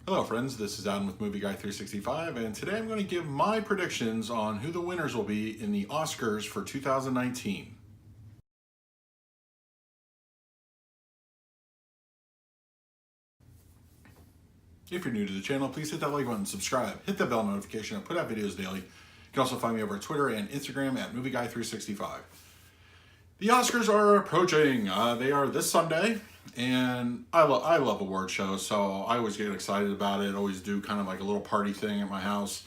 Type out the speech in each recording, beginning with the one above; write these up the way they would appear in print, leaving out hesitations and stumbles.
Hello friends, this is Adam with Movie Guy 365, and today I'm going to give my predictions on who the winners will be in the Oscars for 2019. If you're new to the channel, please hit that like button, subscribe, hit that bell notification. I put out videos daily. You can also find me over Twitter and Instagram at Movie Guy 365. The Oscars are approaching. They are this Sunday, and I love award shows, so I always get excited about it. Always do kind of like a little party thing at my house.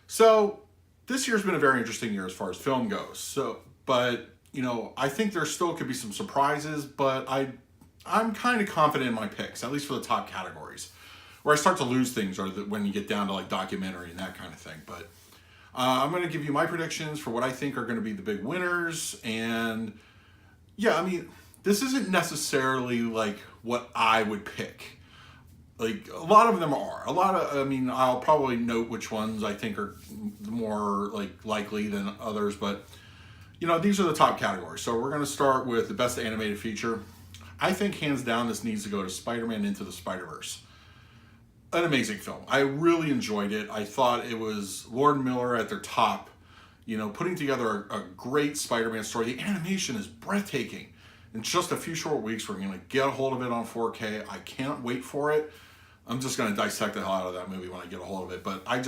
So this year's been a very interesting year as far as film goes. But I think there still could be some surprises, but I'm kind of confident in my picks, at least for the top categories. Where I start to lose things are when you get down to like documentary and that kind of thing. But I'm going to give you my predictions for what I think are going to be the big winners. And yeah, I mean, this isn't necessarily like what I would pick. Like, a lot of them are. I'll probably note which ones I think are more likely than others. But, these are the top categories. So we're going to start with the best animated feature. I think hands down this needs to go to Spider-Man Into the Spider-Verse. An amazing film. I really enjoyed it. I thought it was Lord and Miller at their top, putting together a great Spider-Man story. The animation is breathtaking. In just a few short weeks, we're going to get a hold of it on 4K. I can't wait for it. I'm just going to dissect the hell out of that movie when I get a hold of it. But I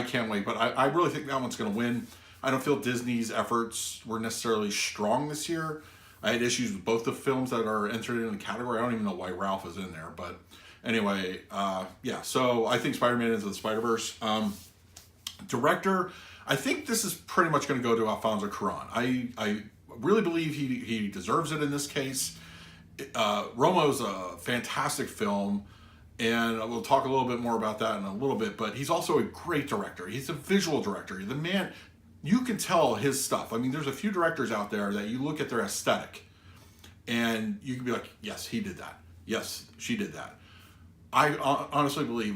can't wait. But I really think that one's going to win. I don't feel Disney's efforts were necessarily strong this year. I had issues with both the films that are entered in the category. I don't even know why Ralph is in there, but anyway, yeah, so I think Spider-Man Into the Spider-Verse. Director, I think this is pretty much going to go to Alfonso Cuarón. I really believe he deserves it in this case. Romo's a fantastic film, and we'll talk a little bit more about that in a little bit, but he's also a great director. He's a visual director. The man, you can tell his stuff. I mean, there's a few directors out there that you look at their aesthetic, and you can be like, yes, he did that. Yes, she did that. I honestly believe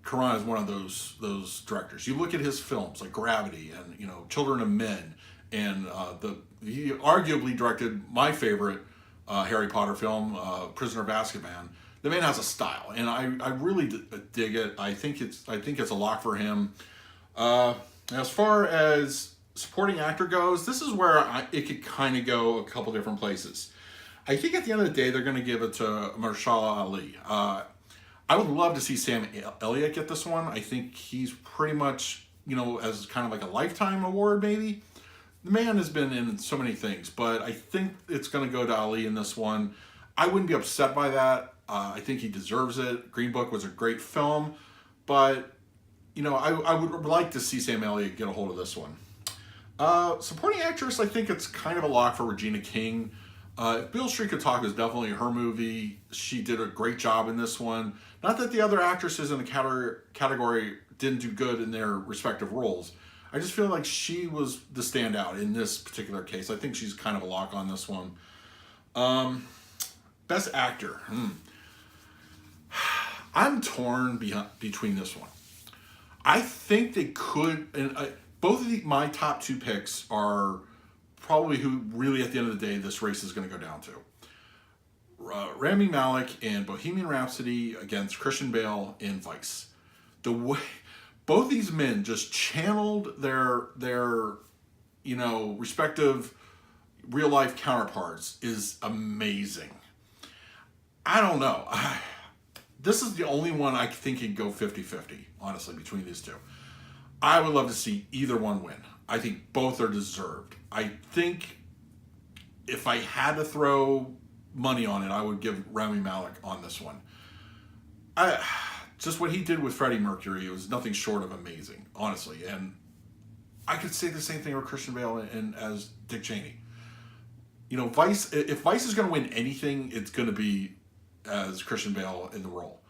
Cuarón is one of those directors. You look at his films like Gravity and Children of Men, and he arguably directed my favorite Harry Potter film, Prisoner of Azkaban. The man has a style, and I really dig it. I think it's a lock for him. As far as supporting actor goes, this is where it could kind of go a couple different places. I think at the end of the day, they're going to give it to Mahershala Ali. I would love to see Sam Elliott get this one. I think he's pretty much, as kind of like a lifetime award, maybe. The man has been in so many things, but I think it's going to go to Ali in this one. I wouldn't be upset by that. I think he deserves it. Green Book was a great film, but, I would like to see Sam Elliott get a hold of this one. Supporting actress, I think it's kind of a lock for Regina King. If Beale Street Could Talk is definitely her movie. She did a great job in this one. Not that the other actresses in the category didn't do good in their respective roles. I just feel like she was the standout in this particular case. I think she's kind of a lock on this one. Best actor. I'm torn between this one. I think they could, and both of my top two picks are probably who really at the end of the day this race is going to go down to. Rami Malek in Bohemian Rhapsody against Christian Bale in Vice. The way both these men just channeled their respective real life counterparts is amazing. I don't know. This is the only one I think can go 50-50, honestly, between these two. I would love to see either one win. I think both are deserved. I think if I had to throw money on it, I would give Rami Malek on this one. Just what he did with Freddie Mercury, it was nothing short of amazing, honestly. And I could say the same thing with Christian Bale and as Dick Cheney. Vice. If Vice is going to win anything, it's going to be as Christian Bale in the role.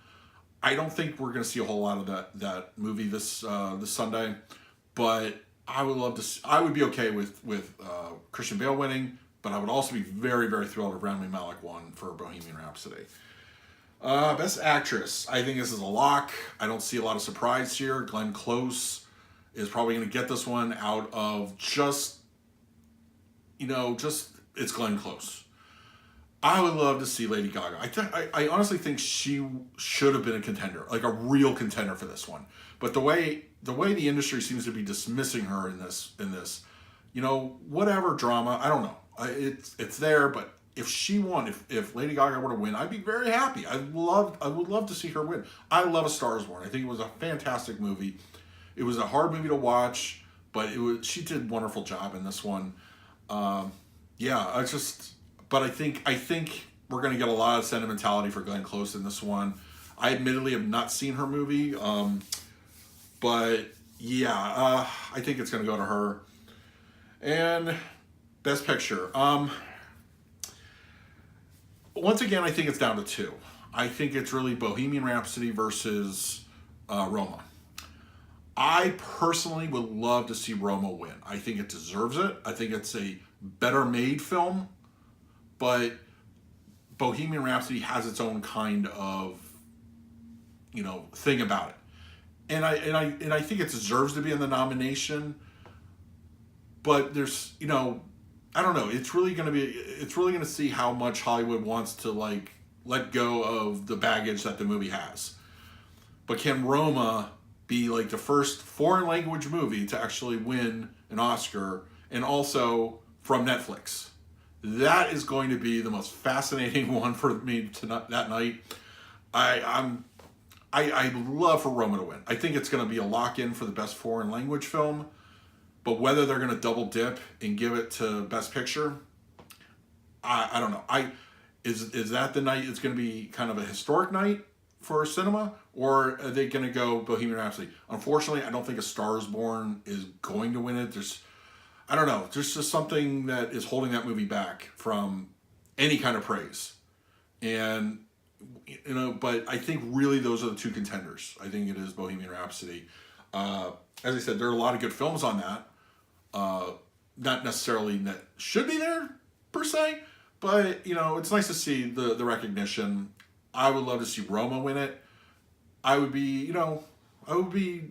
I don't think we're going to see a whole lot of that movie this Sunday, but I would love to. I would be okay with Christian Bale winning, but I would also be very, very thrilled if Rami Malek won for Bohemian Rhapsody. Best actress. I think this is a lock. I don't see a lot of surprise here. Glenn Close is probably going to get this one out of just it's Glenn Close. I would love to see Lady Gaga. I honestly think she should have been a contender, like a real contender for this one. But the way the industry seems to be dismissing her in this, whatever drama, I don't know. It's there, but if she won, if Lady Gaga were to win, I'd be very happy. I would love to see her win. I love A Star Is Born. I think it was a fantastic movie. It was a hard movie to watch, but she did a wonderful job in this one. Yeah, but I think we're gonna get a lot of sentimentality for Glenn Close in this one. I admittedly have not seen her movie, but yeah, I think it's gonna go to her. And Best Picture. Once again, I think it's down to two. I think it's really Bohemian Rhapsody versus Roma. I personally would love to see Roma win. I think it deserves it. I think it's a better made film, but Bohemian Rhapsody has its own kind of thing about it, and I think it deserves to be in the nomination. But there's I don't know. It's really gonna see how much Hollywood wants to like let go of the baggage that the movie has. But can Roma be like the first foreign language movie to actually win an Oscar, and also from Netflix? That is going to be the most fascinating one for me that night. I love for Roma to win. I think it's going to be a lock in for the best foreign language film, but whether they're going to double dip and give it to Best Picture, I don't know. Is that the night it's going to be kind of a historic night for cinema, or are they going to go Bohemian Rhapsody? Unfortunately, I don't think A Star Is Born is going to win it. I don't know. There's just something that is holding that movie back from any kind of praise. And, but I think really those are the two contenders. I think it is Bohemian Rhapsody. As I said, there are a lot of good films on that. Not necessarily that should be there, per se. But, it's nice to see the recognition. I would love to see Roma win it. I would be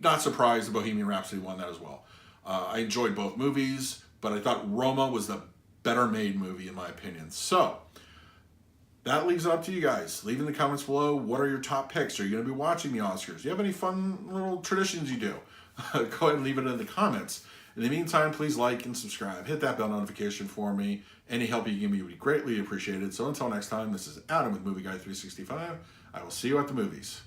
not surprised if Bohemian Rhapsody won that as well. I enjoyed both movies, but I thought Roma was the better made movie in my opinion. So, that leaves it up to you guys. Leave in the comments below, what are your top picks? Are you going to be watching the Oscars? Do you have any fun little traditions you do? Go ahead and leave it in the comments. In the meantime, please like and subscribe. Hit that bell notification for me. Any help you give me would be greatly appreciated. So until next time, this is Adam with Movie Guy 365. I will see you at the movies.